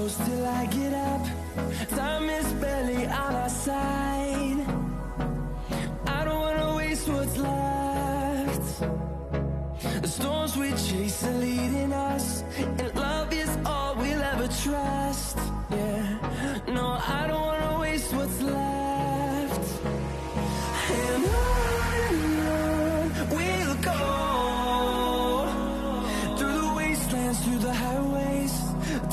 close till I get up. Time is barely on our side. I don't wanna waste what's left. The storms we chase are leading us, and love is all we'll ever trust. Yeah, no, I don't wanna waste what's left. And on we'll go, through the wastelands, through the highways,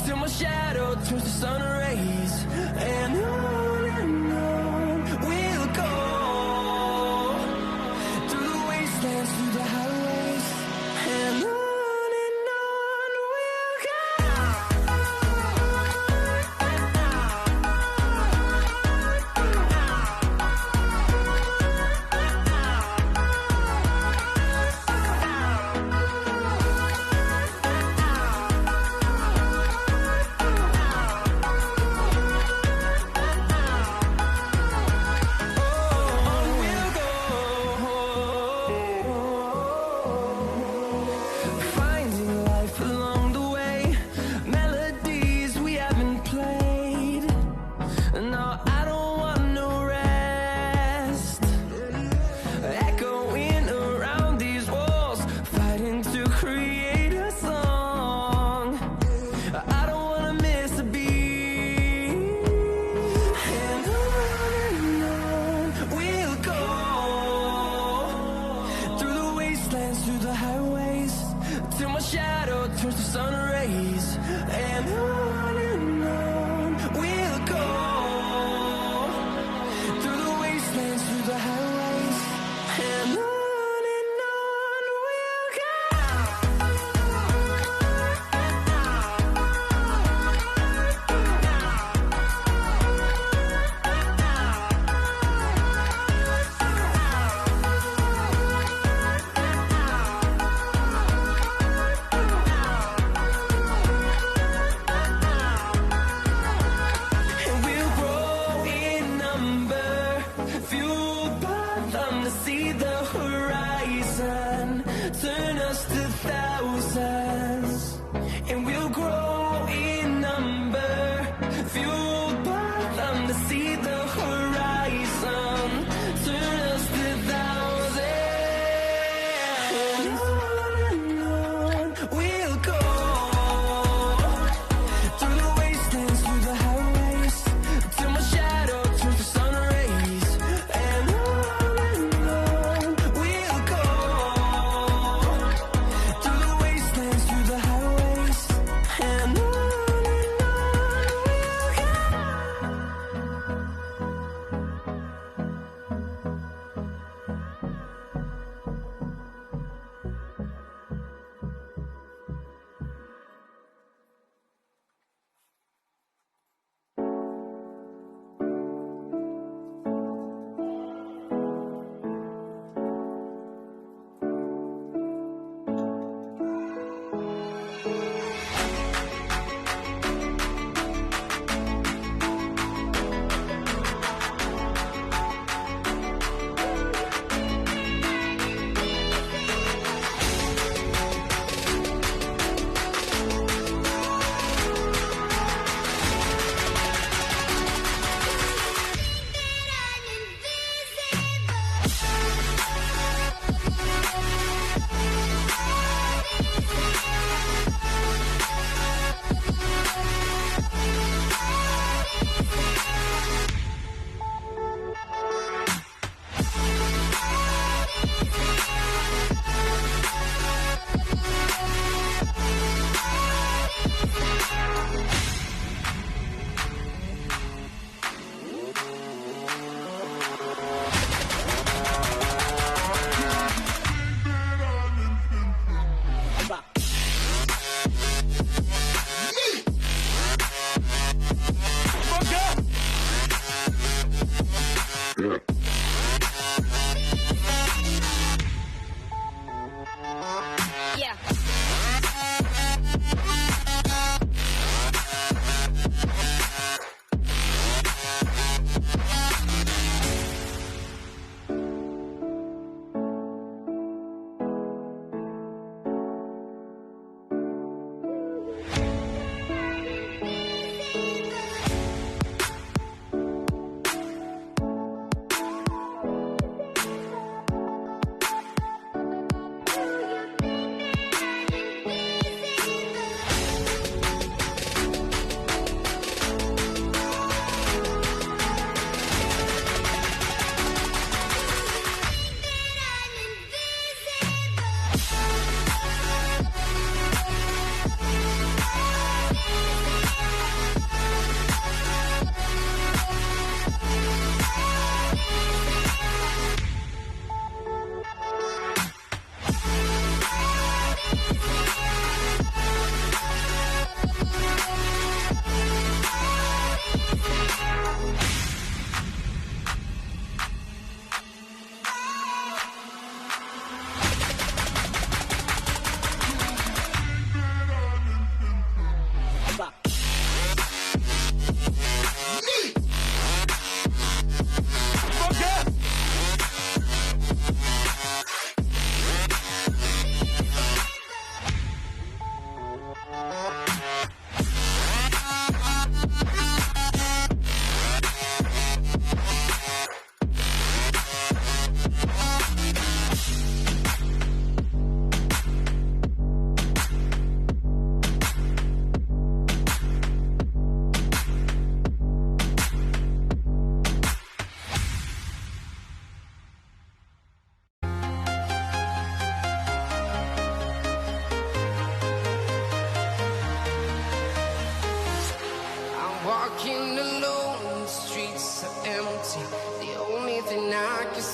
till my shadow turns to sun rays. And on we'll go, through the wastelands, through the highways, and on we'll go. Finding life along the way, melodies we haven't played. No, I don't want no rest. Echoing around these walls, fighting to create a song. I don't wanna miss a beat. And on we'll go, through the wastelands, through the highways, till my shadow turns to sun rays. And on we'll go, through the wastelands, through the highways, and on we'll go. And we'll grow in number, fueled by them to see the horizon, turn us to thousands. And we'll grow in number, fueled by them to see the horizon, turn us to thousands. And on we'll go, through the wastelands, through the highways, till my shadow turns to sun rays. And on we'll go, through the wastelands,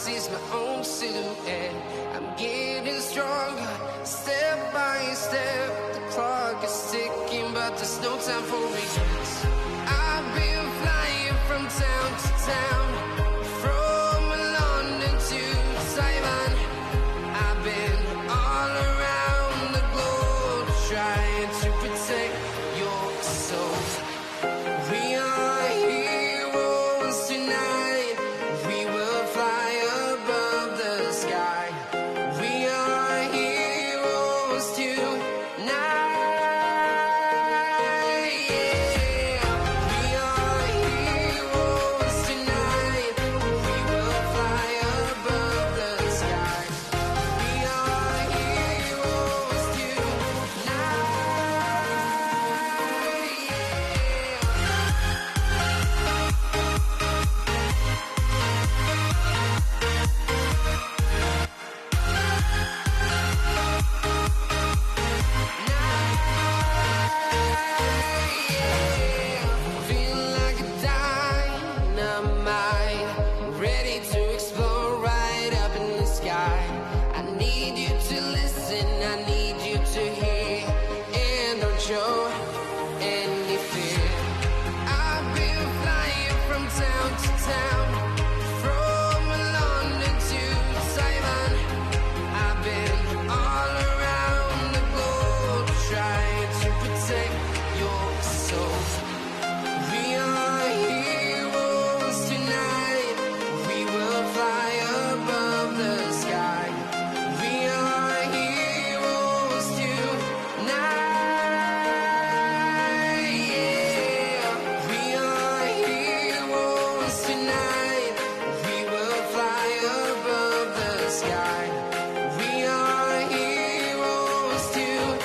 sees my own silhouette. I'm getting stronger, step by step. The clock is ticking, but there's no time for regrets. I've been flying from town to town, from London to Taiwan. I've been all around the globe, trying to protect your soul. We are heroes tonight. We will fly above the sky. We are heroes tonight. Yeah. We are heroes tonight. We will fly above the sky. We are heroes tonight. Feeling like a dynamite, ready to explode right up in the sky. I need you to listen, I need you to hear, and don't show any fear. I've been flying from town to town, from London to Taiwan. I've been all around the globe, trying to protect your soul. We are heroes tonight. We will fly above the sky. We are heroes tonight. Yeah. We are heroes tonight. We will fly above the sky. We are heroes tonight.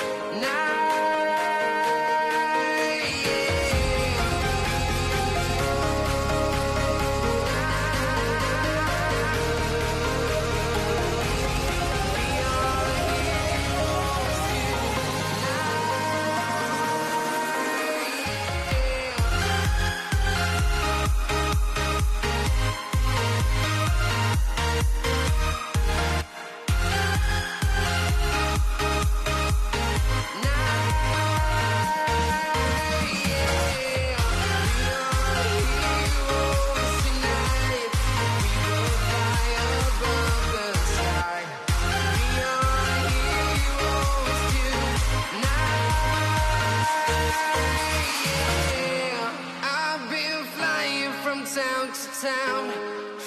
I've been flying from town to town,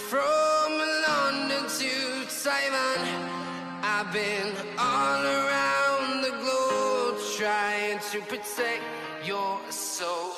from London to Taiwan. I've been all around the globe, trying to protect your soul.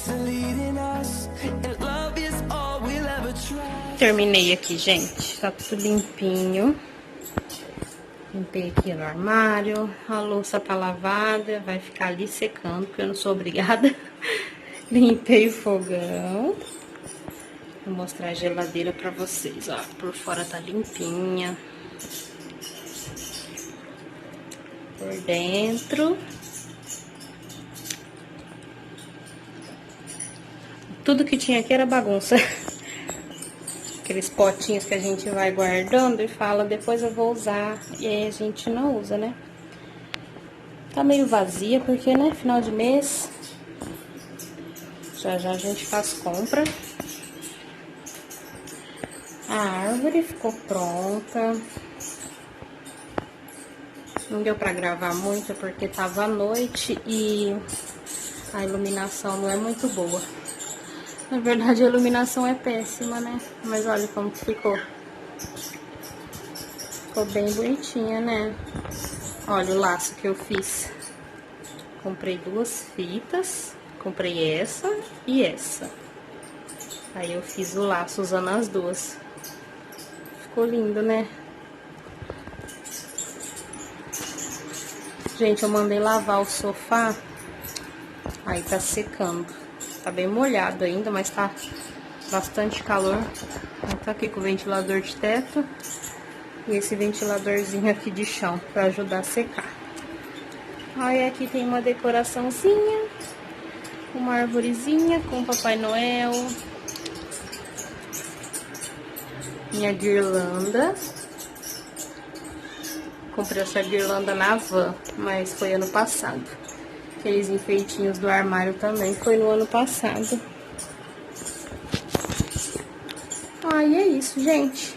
mistakes are leading us, and love is all we'll ever try. Terminei aqui, gente. Tá tudo limpinho. Limpei aqui no armário. A louça tá lavada. Vai ficar ali secando, porque eu não sou obrigada. Limpei o fogão. Vou mostrar a geladeira pra vocês, ó. Por fora tá limpinha. Por dentro. Tudo que tinha aqui era bagunça. Aqueles potinhos que a gente vai guardando e fala, depois eu vou usar. E aí a gente não usa, né? Tá meio vazia, porque, né, final de mês. Já já a gente faz compra. A árvore ficou pronta. Não deu pra gravar muito, porque tava à noite e a iluminação não é muito boa. Na verdade, a iluminação é péssima, né? Mas olha como que ficou. Ficou bem bonitinha, né? Olha o laço que eu fiz. Comprei 2 fitas. Comprei essa e essa. Aí eu fiz o laço usando as 2. Ficou lindo, né? Gente, eu mandei lavar o sofá. Aí tá secando. Tá bem molhado ainda, mas tá bastante calor. Tá aqui com o ventilador de teto e esse ventiladorzinho aqui de chão pra ajudar a secar. Aí aqui tem uma decoraçãozinha, uma arvorezinha com Papai Noel, minha guirlanda. Comprei essa guirlanda na van, mas foi ano passado. Aqueles enfeitinhos do armário também foi no ano passado. E é isso, gente.